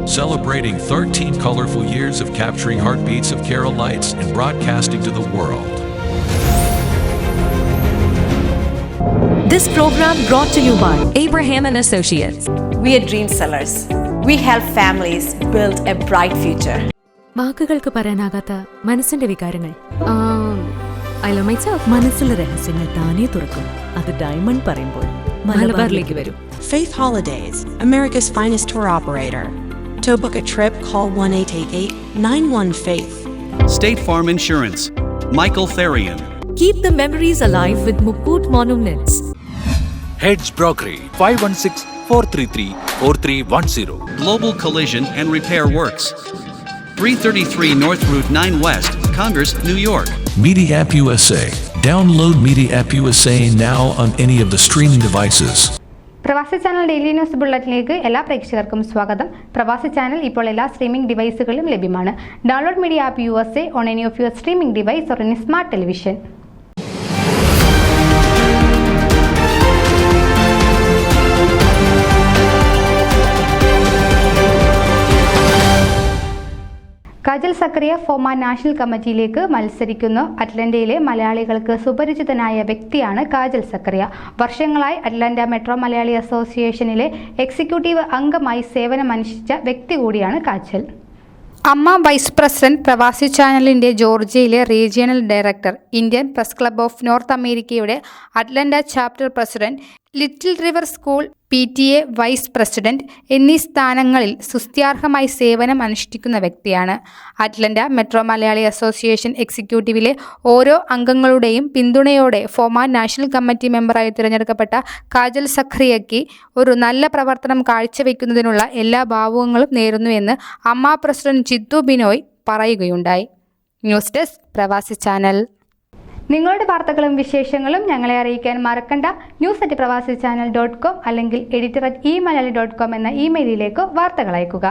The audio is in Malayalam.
celebrating 13 colorful years of capturing heartbeats of Keralites and broadcasting to the world. This program brought to you by Abraham and Associates. We are dream sellers. We help families build a bright future. വാക്കുകൾക്ക് പറയാനാകാത്ത മനസ്സിന്റെ വികാരങ്ങൾ. I love myself. മനസ്സിലെ രഹസ്യങ്ങൾ താനേ തുറക്കും. അത് ഡയമണ്ട് പറയുമ്പോൾ മലബാറിലേക്ക് വരും. Faith Holidays, America's finest tour operator. To book a trip, call 1-888-91-FAITH. State Farm Insurance, Michael Therian. Keep the memories alive with Mukut Monuments. Heads Brokery 516-433-4310. Global Collision and Repair Works, 333 North Route 9 West, Congress, New York. Media App USA. Download Media App USA now on any of the streaming devices. പ്രവാസി ചാനൽ ഡെയിലി ന്യൂസ് ബുള്ളറ്റിലേക്ക് എല്ലാ പ്രേക്ഷകർക്കും സ്വാഗതം. പ്രവാസി ചാനൽ ഇപ്പോൾ എല്ലാ സ്ട്രീമിംഗ് ഡിവൈസുകളിലും ലഭ്യമാണ്. Download media app USA on any of your streaming device or any smart television. Kajal Zacharia FOMAA national കമ്മിറ്റിയിലേക്ക് മത്സരിക്കുന്നു. അറ്റ്ലാന്റയിലെ മലയാളികൾക്ക് സുപരിചിതനായ വ്യക്തിയാണ് കാജൽ സക്കറിയ. വർഷങ്ങളായി അറ്റ്ലാന്റ മെട്രോ മലയാളി അസോസിയേഷനിലെ എക്സിക്യൂട്ടീവ് അംഗമായി സേവനമനുഷ്ഠിച്ച വ്യക്തി കൂടിയാണ് കാജൽ. അമ്മ വൈസ് പ്രസിഡന്റ്, പ്രവാസി ചാനലിൻ്റെ ജോർജിയയിലെ regional director, Indian press club of north അമേരിക്കയുടെ Atlanta chapter president, little river school PTA vice president എന്നീ സ്ഥാനങ്ങളിൽ സ്തുത്യർഹമായി സേവനം അനുഷ്ഠിക്കുന്ന വ്യക്തിയാണ്. അറ്റ്ലാന്റ മെട്രോ മലയാളി അസോസിയേഷൻ എക്സിക്യൂട്ടീവിലെ ഓരോ അംഗങ്ങളുടെയും പിന്തുണയോടെ ഫോമ നാഷണൽ കമ്മിറ്റി മെമ്പറായി തിരഞ്ഞെടുക്കപ്പെട്ട കാജൽ സഖറിയയ്ക്ക് ഒരു നല്ല പ്രവർത്തനം കാഴ്ചവെക്കുന്നതിനുള്ള എല്ലാ ഭാവുകങ്ങളും നേരുന്നുവെന്ന് അമ്മ പ്രസിഡന്റ് ജിത്തു ബിനോയ് പറയുകയുണ്ടായി. ന്യൂസ് ഡെസ്ക് പ്രവാസി ചാനൽ. നിങ്ങളുടെ വാർത്തകളും വിശേഷങ്ങളും ഞങ്ങളെ അറിയിക്കാൻ മറക്കണ്ട. news@pravasichannel.com അല്ലെങ്കിൽ editor@eMalayali.com എന്ന ഇമെയിലിലേക്ക് വാർത്തകൾ അയക്കുക.